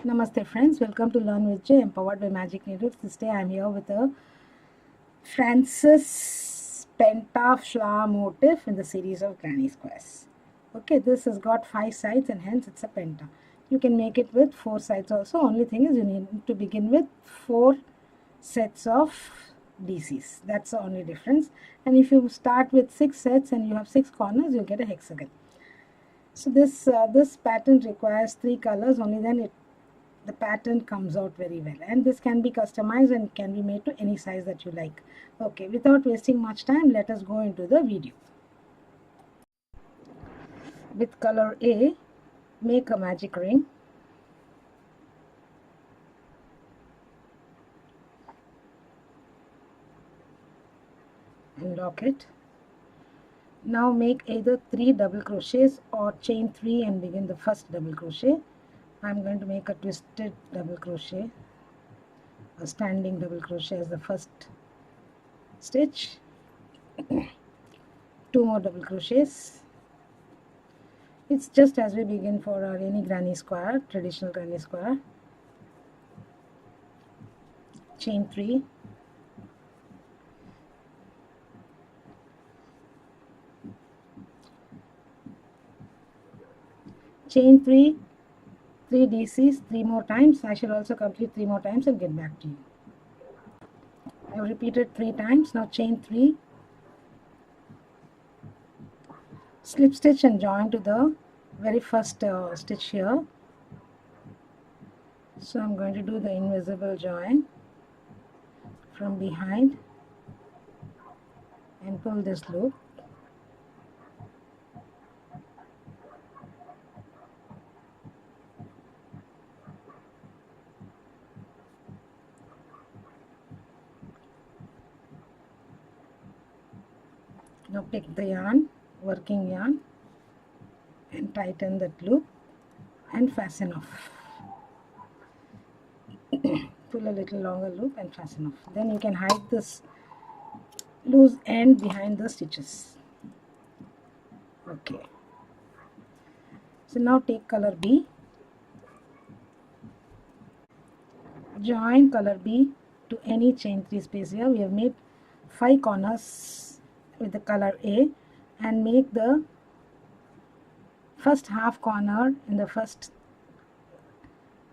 Namaste friends, welcome to Learn with J, empowered by Magic Needles. This day I am here with a Francis penta flower motif in the series of granny squares. Okay, this has got 5 sides and hence it's a penta. You can make it with 4 sides also. Only thing is you need to begin with 4 sets of DCs. That's the only difference. And if you start with 6 sets and you have 6 corners, you get a hexagon. So this pattern requires 3 colors, only then the pattern comes out very well, and this can be customized and can be made to any size that you like. Okay, without wasting much time, let us go into the video. With color A, make a magic ring. And lock it. Now make either 3 double crochets or chain 3 and begin the first double crochet. I'm going to make a twisted double crochet, a standing double crochet as the first stitch. 2 more double crochets. It's just as we begin for our any granny square, traditional granny square. Chain 3. Chain 3, 3 DCs, 3 more times. I shall also complete 3 more times and get back to you. I have repeated 3 times. Now chain 3, slip stitch and join to the very first stitch here. So I'm going to do the invisible join from behind and pull this loop. Now pick the yarn, working yarn, and tighten that loop and fasten off. Pull a little longer loop and fasten off. Then you can hide this loose end behind the stitches. Okay. So now take color B. Join color B to any chain 3 space here. We have made 5 corners with the color A and make the first half corner in the first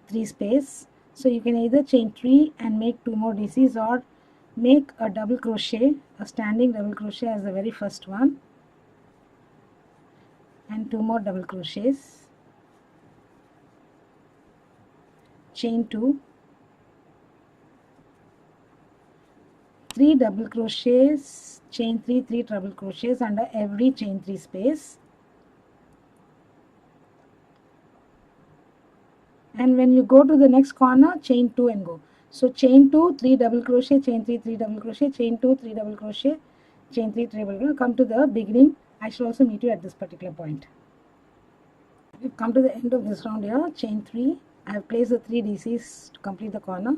3 space. So you can either chain 3 and make 2 more DCs or make a double crochet, a standing double crochet as the very first one, and 2 more double crochets, chain 2, 3 double crochets, chain 3, 3 double crochets under every chain 3 space. And when you go to the next corner, chain 2 and go. So chain 2, 3 double crochet, chain 3, 3 double crochet, chain 2, 3 double crochet, chain 3, 3 double crochet. Come to the beginning. I shall also meet you at this particular point. We've come to the end of this round here. Chain 3. I have placed the 3 DCs to complete the corner.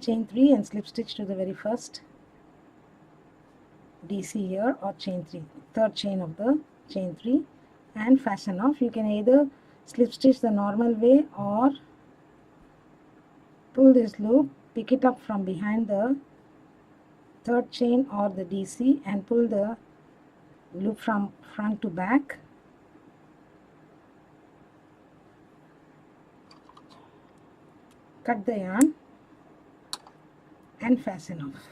Chain 3 and slip stitch to the very first DC here, or chain 3, third chain of the chain 3, and fasten off. You can either slip stitch the normal way or pull this loop, pick it up from behind the third chain or the DC and pull the loop from front to back. Cut the yarn and fasten off.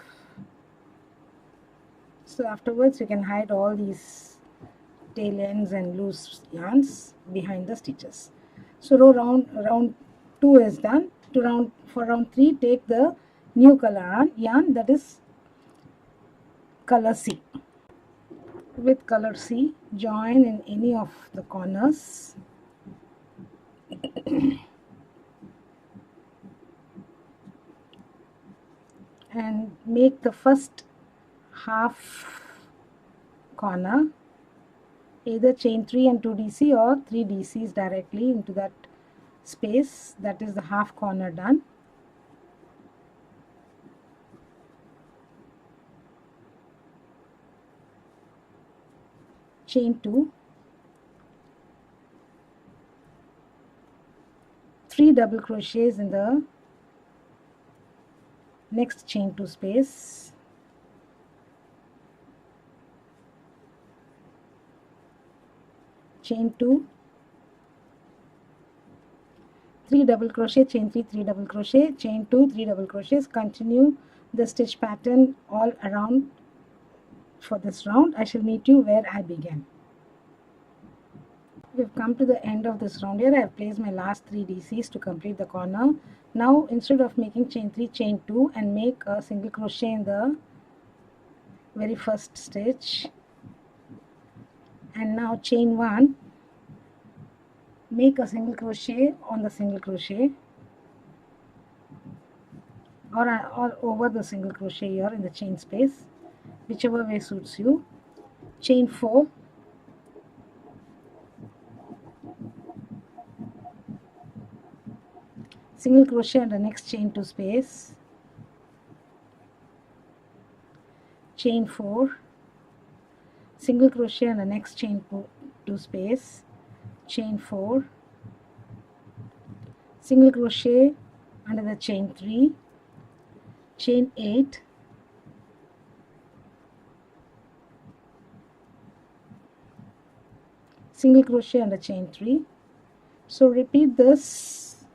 So afterwards you can hide all these tail ends and loose yarns behind the stitches. So round 2 is done. For round 3, take the new color yarn, that is color C. With color C, join in any of the corners. And make the first half corner either chain 3 and 2 DC or 3 DCs directly into that space. That is the half corner done. Chain 2, 3 double crochets in the next chain 2 space, chain 2, 3 double crochet, chain 3, 3 double crochet, chain 2, 3 double crochets. Continue the stitch pattern all around for this round. I shall meet you where I began. We've come to the end of this round here. I have placed my last 3 DCs to complete the corner. Now instead of making chain 3, chain 2 and make a single crochet in the very first stitch, and now chain 1, make a single crochet on the single crochet or over the single crochet here in the chain space, whichever way suits you. Chain 4, single crochet in the next chain 2 space, chain 4, single crochet in the next chain 2 space, chain 4, single crochet under the chain 3, chain 8, single crochet under chain 3. So repeat this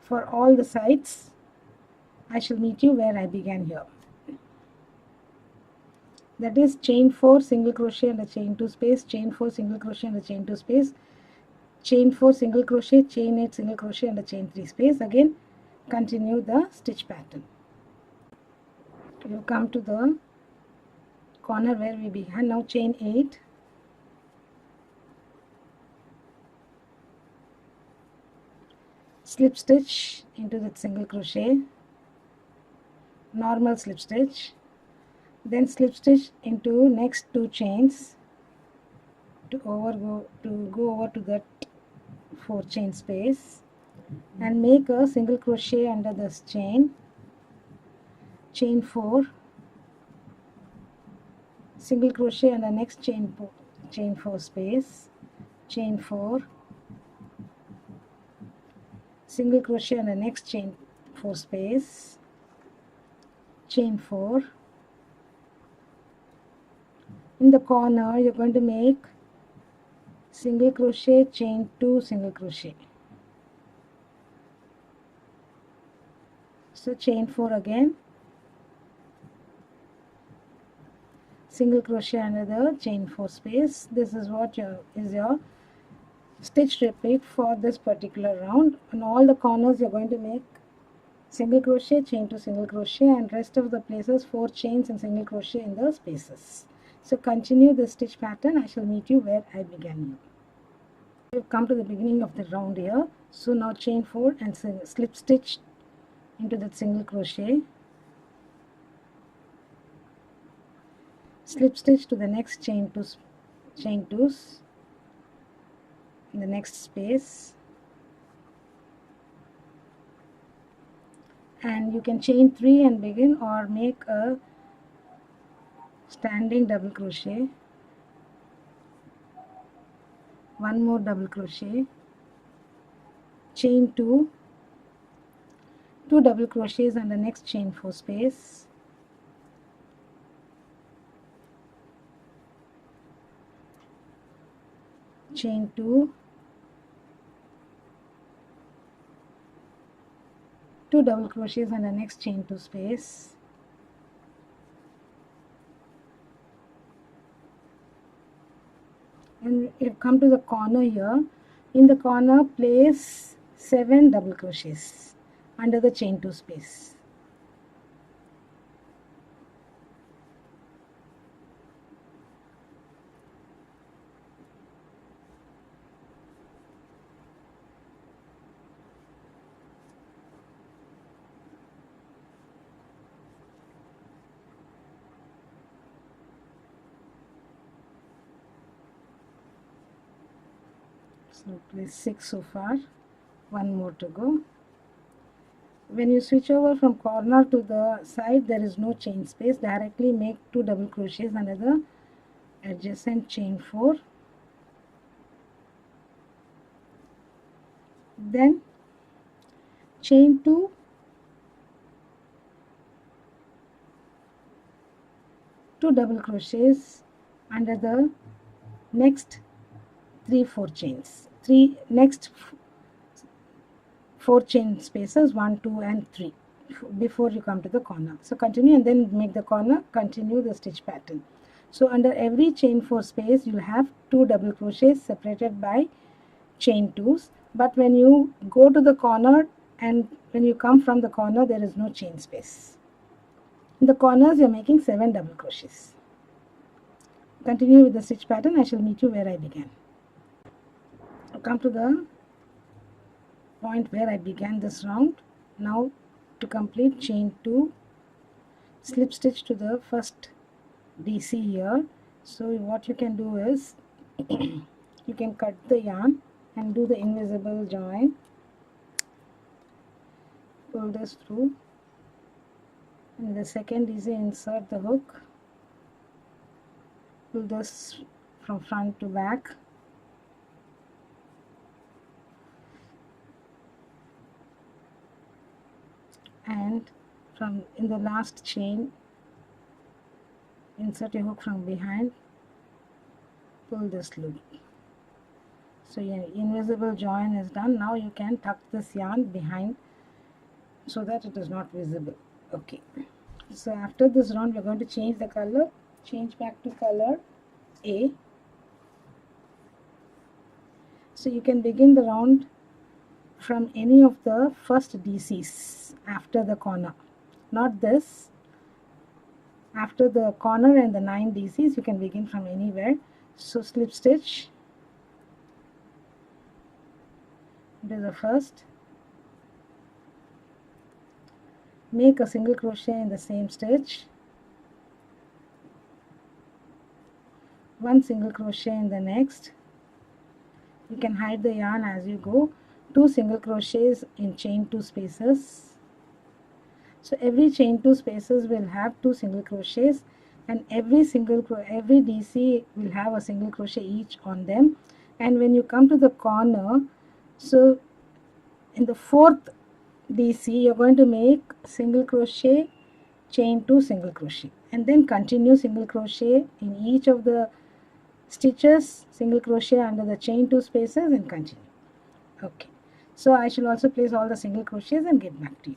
for all the sides. I shall meet you where I began here. That is chain 4, single crochet in the chain 2 space, chain 4, single crochet in the chain 2 space, chain 4, single crochet, chain 8, single crochet in the chain 3 space. Again continue the stitch pattern. You come to the corner where we began. Now chain 8, slip stitch into that single crochet, normal slip stitch, then slip stitch into next 2 chains to go over to that 4 chain space, and make a single crochet under this chain, chain 4, single crochet in the next chain 4 space, chain 4, single crochet in the next chain 4 space, chain 4. In the corner you're going to make single crochet, chain 2, single crochet. So chain 4 again, single crochet under the chain 4 space. This is what is your stitch repeat for this particular round. On all the corners you're going to make single crochet, chain 2, single crochet, and rest of the places 4 chains and single crochet in the spaces. So continue the stitch pattern. I shall meet you where I began here. We've come to the beginning of the round here. So now chain 4 and slip stitch into that single crochet, slip stitch to the next chain 2s in the next space, and you can chain 3 and begin, or make a standing double crochet, one more double crochet, chain 2, 2 double crochets on the next chain 4 space, chain 2, 2 double crochets on the next chain 2 space, and you've come to the corner here. In the corner place 7 double crochets under the chain 2 space. So place 6 so far, one more to go. When you switch over from corner to the side, there is no chain space. Directly make 2 double crochets under the adjacent chain 4, then chain 2, two double crochets under the next 3 4 chains, next 4 chain spaces, 1 2 and 3, before you come to the corner. So continue and then make the corner, continue the stitch pattern. So under every chain 4 space you'll have 2 double crochets separated by chain 2s, but when you go to the corner and when you come from the corner, there is no chain space. In the corners you're making 7 double crochets. Continue with the stitch pattern. I shall meet you where I began. I'll come to the point where I began this round. Now to complete, chain 2, slip stitch to the first DC here. So what you can do is you can cut the yarn and do the invisible join, pull this through, and the second DC insert the hook, pull this from front to back, and from in the last chain insert a hook from behind, pull this loop. So your invisible join is done. Now you can tuck this yarn behind so that it is not visible. Okay, so after this round we're going to change the color, change back to color A. So you can begin the round from any of the first DCs after the corner, not this. After the corner and the 9 DCs you can begin from anywhere. So slip stitch into the first, make a single crochet in the same stitch, 1 single crochet in the next. You can hide the yarn as you go, 2 single crochets in chain 2 spaces. So every chain 2 spaces will have 2 single crochets, and every DC will have a single crochet each on them. And when you come to the corner, so in the 4th DC you're going to make single crochet, chain 2, single crochet, and then continue single crochet in each of the stitches, single crochet under the chain 2 spaces, and continue. Okay, so I shall also place all the single crochets and get back to you.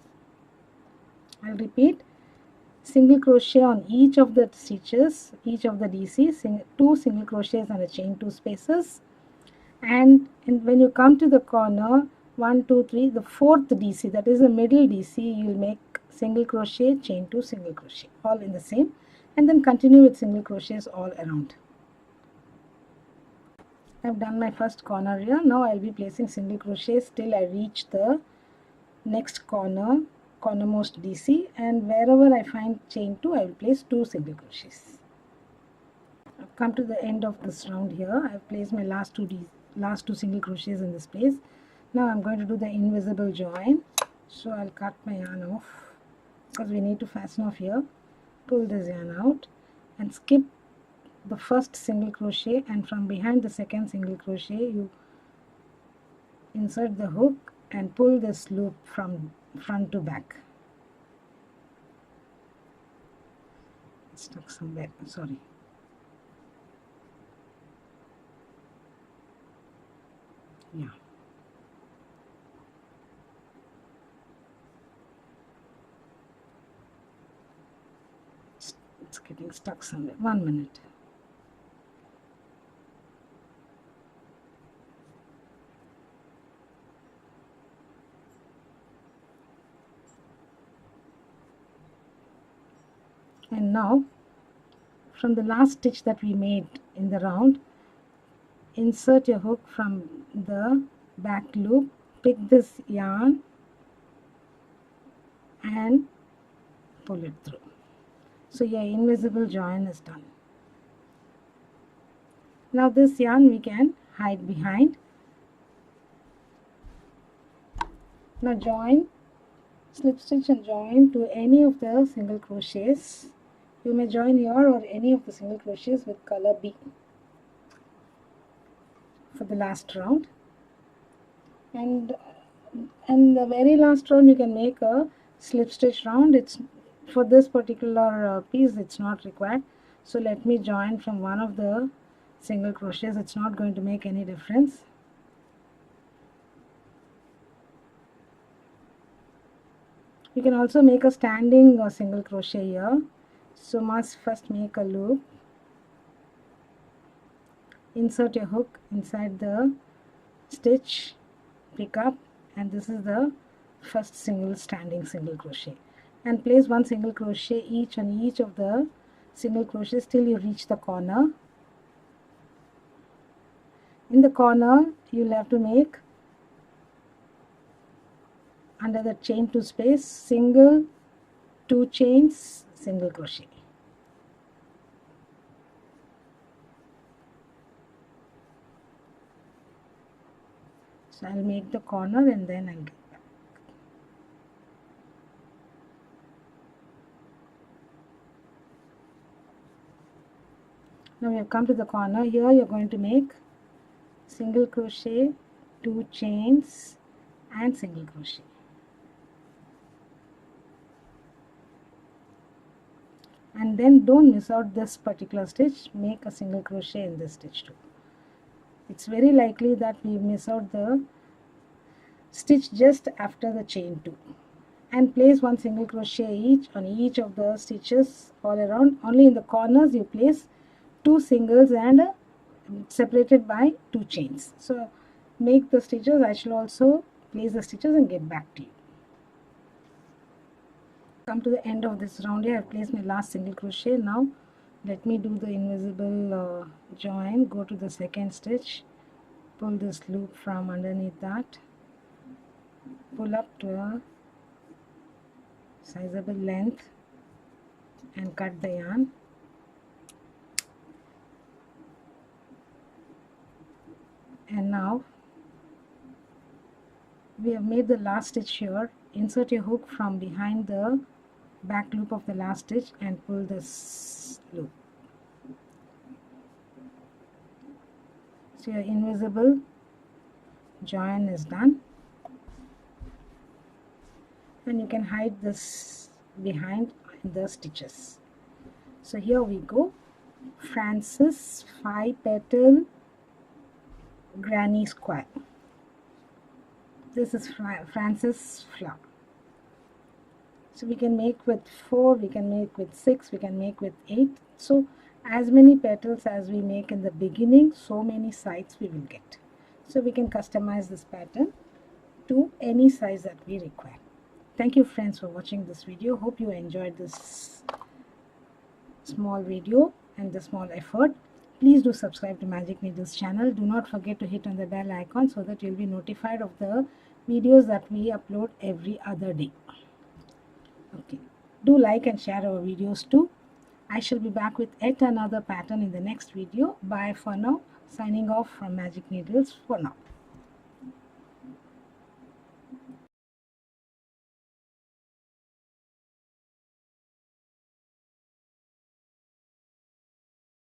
I'll repeat: single crochet on each of the stitches, each of the DCs, 2 single crochets on the chain 2 spaces, and when you come to the corner, 1 2 3, the 4th DC, that is the middle DC, you'll make single crochet, chain 2, single crochet, all in the same, and then continue with single crochets all around. I've done my first corner here. Now I'll be placing single crochets till I reach the next cornermost DC, and wherever I find chain 2 I will place 2 single crochets. I've come to the end of this round here. I've placed my last two single crochets in this place. Now I'm going to do the invisible join. So I'll cut my yarn off because we need to fasten off here. Pull this yarn out and skip the first single crochet, and from behind the second single crochet you insert the hook and pull this loop from front to back. It's stuck somewhere, sorry. Yeah. It's getting stuck somewhere. 1 minute. And now from the last stitch that we made in the round, insert your hook from the back loop, pick this yarn and pull it through. So your invisible join is done. Now this yarn we can hide behind. Now join, slip stitch and join to any of the single crochets. You may join here or any of the single crochets with color B for the last round. And And the very last round you can make a slip stitch round. It's for this particular piece it's not required. So let me join from one of the single crochets. It's not going to make any difference. You can also make a standing single crochet here. So must first make a loop, insert your hook inside the stitch, pick up, and this is the first standing single crochet, and place one single crochet each on each of the single crochets till you reach the corner. In the corner you'll have to make, under the chain 2 space, single 2 chains, single crochet. So I'll make the corner and then I'll get back. Now we have come to the corner. Here you're going to make single crochet, 2 chains and single crochet. And then don't miss out this particular stitch. Make a single crochet in this stitch too. It's very likely that we miss out the stitch just after the chain 2, and place one single crochet each on each of the stitches all around. Only in the corners you place 2 singles and separated by 2 chains. So make the stitches. I shall also place the stitches and get back to you. Come to the end of this round here. I have placed my last single crochet. Now let me do the invisible join. Go to the second stitch, pull this loop from underneath that, pull up to a sizable length and cut the yarn. And now we have made the last stitch here. Insert your hook from behind the back loop of the last stitch and pull this loop. So your invisible join is done, and you can hide this behind the stitches. So here we go, Francis 5-petal granny square. This is Francis flower. So we can make with 4, we can make with 6, we can make with 8. So as many petals as we make in the beginning, so many sides we will get. So we can customize this pattern to any size that we require. Thank you friends for watching this video. Hope you enjoyed this small video and the small effort. Please do subscribe to Magic Needles channel. Do not forget to hit on the bell icon so that you'll be notified of the videos that we upload every other day. Okay, do like and share our videos too. I shall be back with yet another pattern in the next video. Bye for now. Signing off from Magic Needles for now.